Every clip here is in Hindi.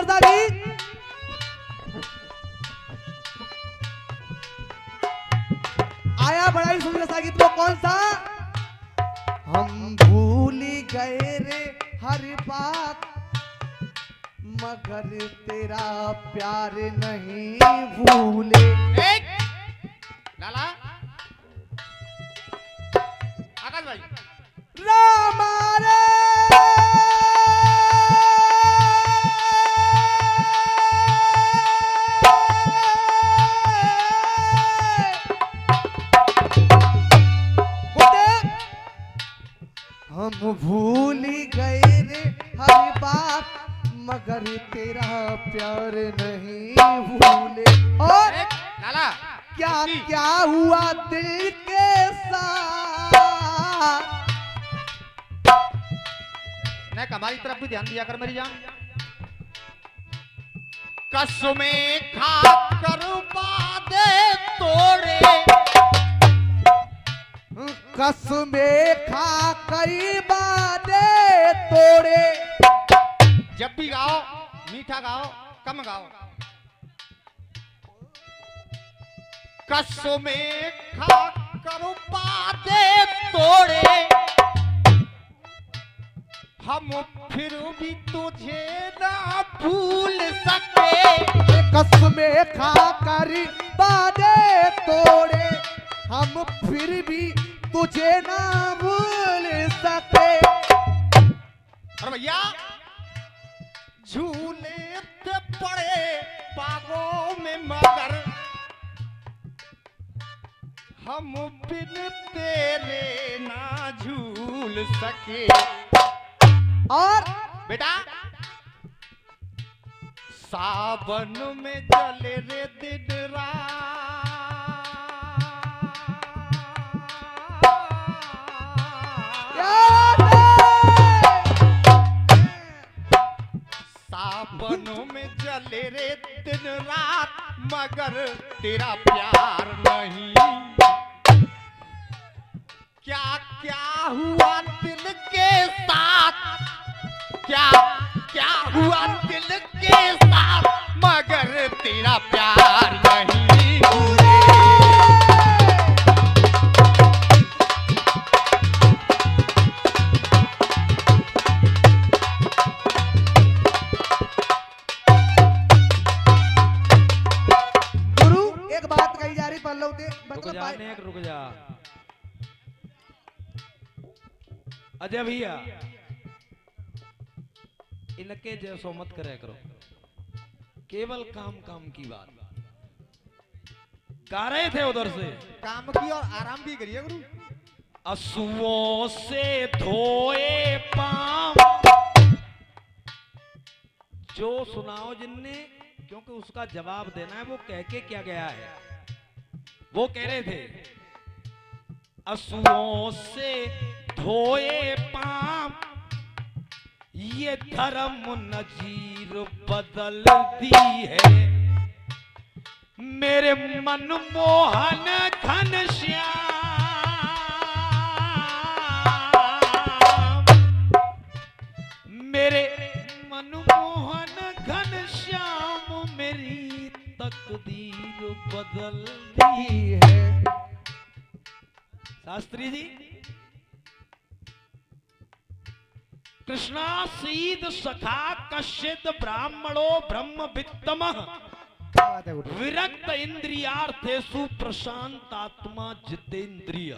सा गीत आया, बड़ा ही सुंदर सा गीत। वो कौन सा? हम भूल गए रे हर बात, मगर तेरा प्यार नहीं भूले। लाला आकाश भाई रामा रे हम भूल गए रे हर बात, मगर तेरा प्यार नहीं भूले। और लाला क्या क्या हुआ दिल के साथ? नहीं, हमारी तरफ भी ध्यान दिया कर मेरी जान। कसमें खा कर वादे तोड़े, कसमें खा कई वादे तोड़े। जब भी गाओ मीठा गाओ, कम गाओ। कसमें खा कर वादे तोड़े, हम फिर भी तुझे ना भूल सके। कसमें खा कर वादे तोड़े, हम फिर भी तुझे ना भूल सके। और भैया झूले थे पड़े बागों में, मगर हम बिन तेरे ना झूल सके। और बेटा सावन में जले रे दिन सावनों में जले रे दिन रात, मगर तेरा प्यार नहीं। क्या क्या हुआ दिल के साथ, क्या क्या हुआ दिल के साथ, मगर तेरा प्यार नहीं भूले। रुक जा अजय भैया, इनके जैसो मत करे करो, केवल काम काम की बात गा रहे थे उधर से। काम की और आराम भी करिए गुरु। असुओं से धोए पांव, जो सुनाओ जिनने, क्योंकि उसका जवाब देना है। वो कह के क्या गया है, वो कह रहे थे असुओं से धोए पांव, ये धर्म नजीर बदल दी है। मेरे मनमोहन घनश्याम, मेरे मनमोहन घनश्याम, मेरी तकदीर बदल दी है। शास्त्री जी, कृष्णा सीद सखा कश्चित ब्राह्मणो ब्रह्म वित्तमः, विरक्त इंद्रियार्थेषु प्रशांत आत्मा जितेंद्रिय।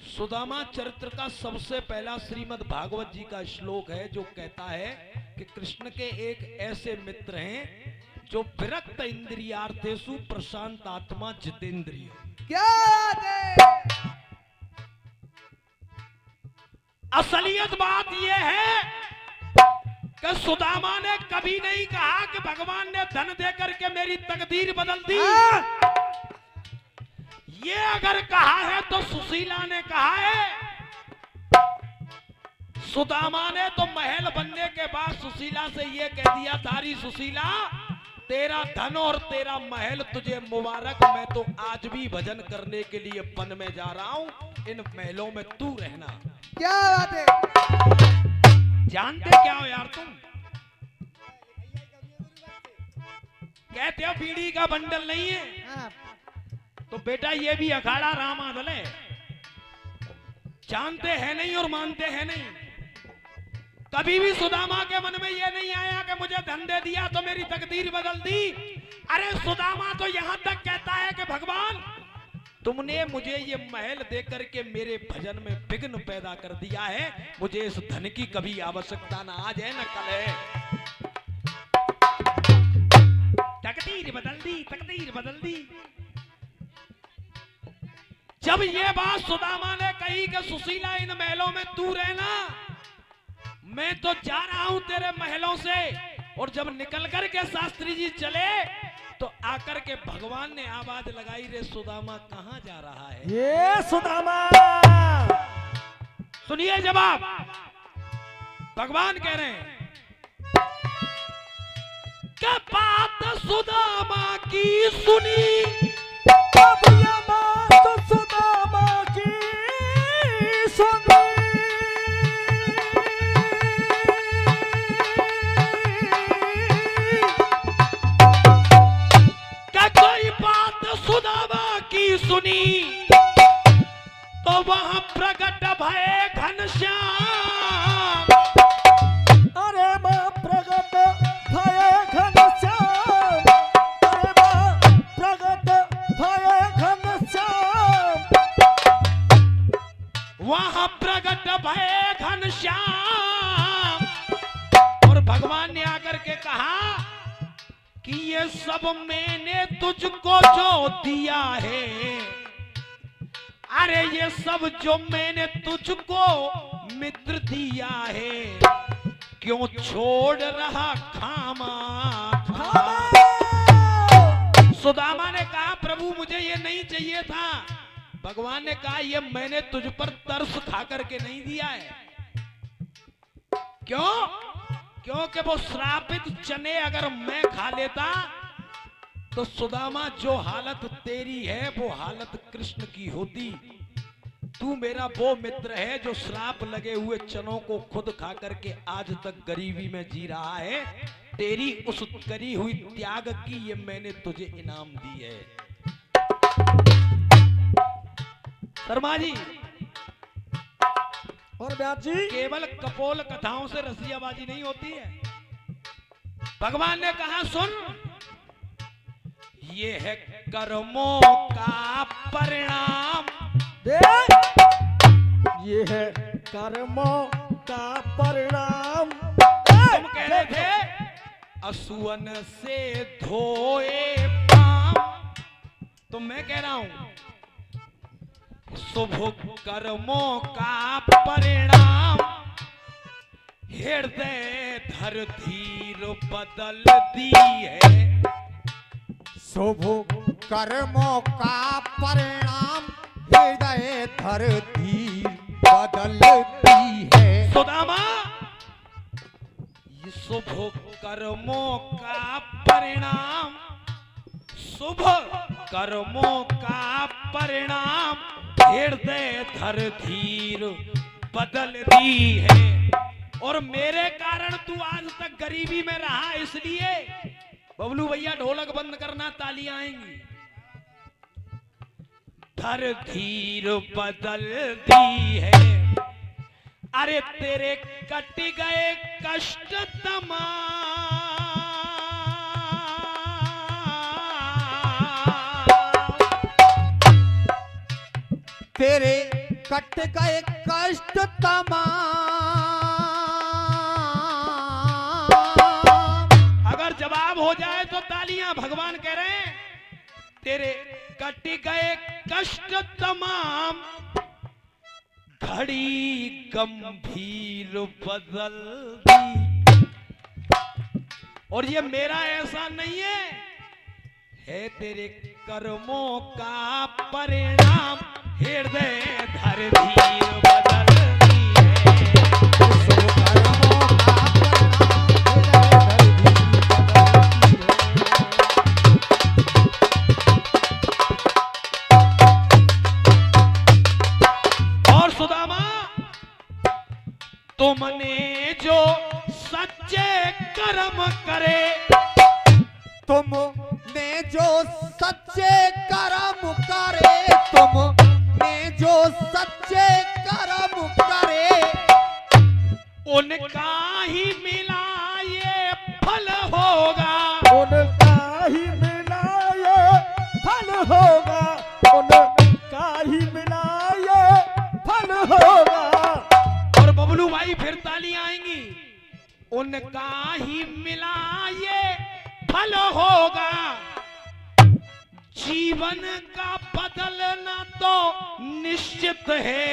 सुदामा चरित्र का सबसे पहला श्रीमद् भागवत जी का श्लोक है, जो कहता है कि कृष्ण के एक ऐसे मित्र हैं जो विरक्त इंद्रियार्थेषु प्रशांत आत्मा जितेंद्रिय। क्या असलियत बात यह है कि सुदामा ने कभी नहीं कहा कि भगवान ने धन देकर के मेरी तकदीर बदल दी। ये अगर कहा है तो सुशीला ने कहा है। सुदामा ने तो महल बनने के बाद सुशीला से ये कह दिया, तारी सुशीला, तेरा धन और तेरा महल तुझे मुबारक, मैं तो आज भी भजन करने के लिए वन में जा रहा हूं, इन महलों में तू रहना। क्या बात है? जानते क्या हो यार तुम? कहते हो बीड़ी का बंडल नहीं है, हाँ, तो बेटा ये भी अखाड़ा रामादल है। जानते हैं नहीं और मानते हैं नहीं। कभी भी सुदामा के मन में ये नहीं आया कि मुझे धन दे दिया तो मेरी तकदीर बदल दी। अरे सुदामा तो यहां तक कहता है कि भगवान तुमने मुझे ये महल देकर के मेरे भजन में विघ्न पैदा कर दिया है। मुझे इस धन की कभी आवश्यकता ना आज है न कल है। तकदीर बदल दी, तकदीर बदल दी। जब ये बात सुदामा ने कही कि सुशीला इन महलों में तू रहना, मैं तो जा रहा हूं तेरे महलों से। और जब निकल कर के शास्त्री जी चले तो आकर के भगवान ने आवाज लगाई, रे सुदामा कहां जा रहा है? ये सुदामा। सुनिए जवाब। भगवान कह रहे हैं क्या बात सुदामा की सुनी, अब ये बात सुदामा की सुनी। सुदामा की सुनी तो वहां प्रकट भये घनश्याम। अरे मां प्रगट भये घनश्याम, अरे मां प्रगट भये घनश्याम। वहां प्रकट भये घनश्याम। और भगवान ने आकर के कहा कि ये सब मैंने तुझको जो दिया है, अरे ये सब जो मैंने तुझको मित्र दिया है, क्यों छोड़ रहा खामा खा। सुदामा ने कहा प्रभु मुझे ये नहीं चाहिए था। भगवान ने कहा ये मैंने तुझ पर तरस खा करके नहीं दिया है। क्यों? क्योंकि वो श्रापित चने अगर मैं खा लेता तो सुदामा जो हालत तेरी है वो हालत कृष्ण की होती। तू मेरा वो मित्र है जो श्राप लगे हुए चनों को खुद खा करके आज तक गरीबी में जी रहा है। तेरी उस करी हुई त्याग की ये मैंने तुझे इनाम दी है। शर्मा जी, और व्यास जी, केवल कपोल कथाओं से रसियाबाजी नहीं होती है। भगवान ने कहा सुन, ये है कर्मों का परिणाम। ये है कर्मों का परिणाम। तुम कह रहे थे असुवन से धोए पाम, तो मैं कह रहा हूं शुभ कर्मों का परिणाम। हृदय धर धीर बदल दी है। शुभ कर्मों का परिणाम हृदय धर धीर बदल दी है। सुदामा, ये शुभ कर्मों का परिणाम, शुभ कर्मों का परिणाम हृदय धर धीर बदल दी है। और मेरे कारण तू आज तक गरीबी में रहा, इसलिए बबलू भैया ढोलक बंद करना, तालियां आएंगी। धर धीर बदल दी है। अरे तेरे कट गए कष्ट तमाम। तेरे कट गए कष्ट तमाम। अगर जवाब हो जाए तो तालियां। भगवान कह रहे हैं तेरे कट गए कष्ट तमाम, घड़ी गंभीर बदल दी। और ये मेरा ऐसा नहीं है तेरे कर्मों का परिणाम हृदय धर धीर बदल दी है। शुभ कर्मों का परिणाम हृदय धर धीर बदल दी है। सुदामा तुमने जो सच्चे कर्म करे, तुमने जो सच्चे कर्म करे, तुमने जो सच्चे कर्म करे, उनका ही मिला ये फल होगा, उनका ही मिला ये फल होगा, उनका ही मिला ये फल होगा। और बबलू भाई फिर तालियां आएंगी। उनका ही मिला ये फल होगा, जीवन का बदलना तो निश्चित है,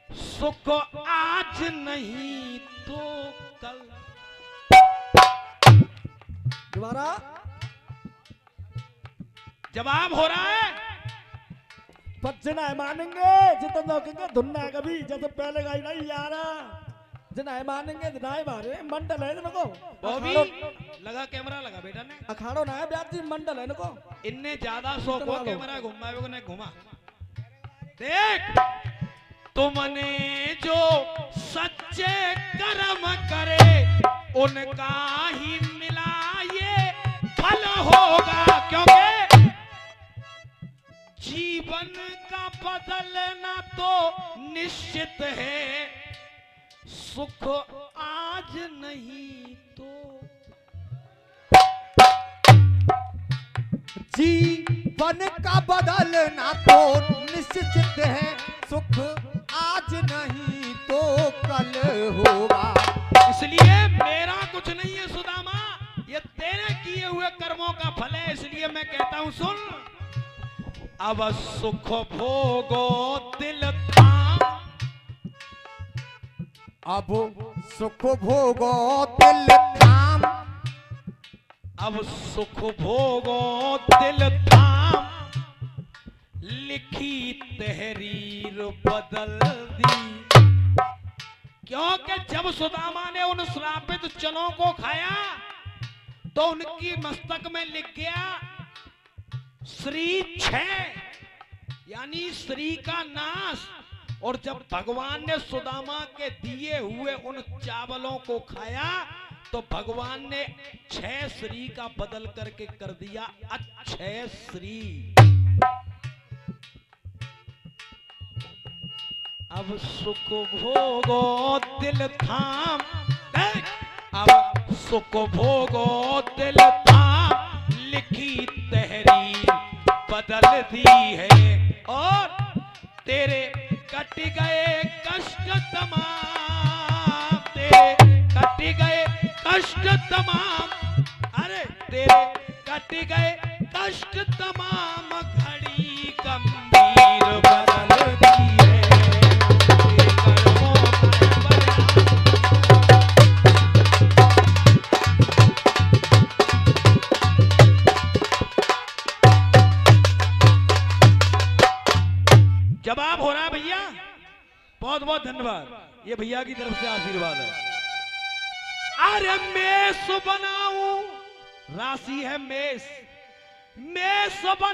सुख आज नहीं तो कल। दोबारा जवाब हो रहा है। बच्चे ना मानेंगे जितना लोगेंगे धुनना कभी जैसे पहले गाई नहीं यार जना मानेंगे दिनाए मारे मंडल है इनको बॉबी लगा कैमरा लगा बेटा ने अखाड़ो ना है ब्याजी मंडल है इनको इनने ज्यादा शौक हो कैमरा घुमावे को ने घुमा देख तुमने जो सच्चे कर्म करे उनका ही मिला ये फल होगा क्योंकि जीवन का बदलना तो निश्चित है सुख आज नहीं तो जीवन का बदलना तो निश्चित है सुख आज नहीं तो कल होगा इसलिए मेरा कुछ नहीं है सुदामा ये तेरे किए हुए कर्मों का फल है इसलिए मैं कहता हूं सुन अब सुख भोगो दिल थाम अब सुख भोगो दिल थाम अब सुख भोगो दिल थाम लिखी तहरीर बदल दी क्योंकि जब सुदामा ने उन श्रापित चनों को खाया तो उनकी मस्तक में लिख गया श्री 6 यानी श्री का नाश और जब भगवान ने सुदामा के दिए हुए उन चावलों को खाया तो भगवान ने 6 श्री का बदल करके कर दिया अक्षय श्री अब सुख भोगो दिल थाम अब सुख भोगो दिल थाम लिखी तहरीर बदल दी है और तेरे कट गए कष्ट तमाम तेरे कट गए कष्ट तमाम अरे तेरे कट गए कष्ट तमाम घड़ी गंभीर बदल दी है जवाब हो रहा है भैया बहुत बहुत धन्यवाद ये भैया की तरफ से आशीर्वाद है अरे मेष बनाऊं राशि है मेष मेष बना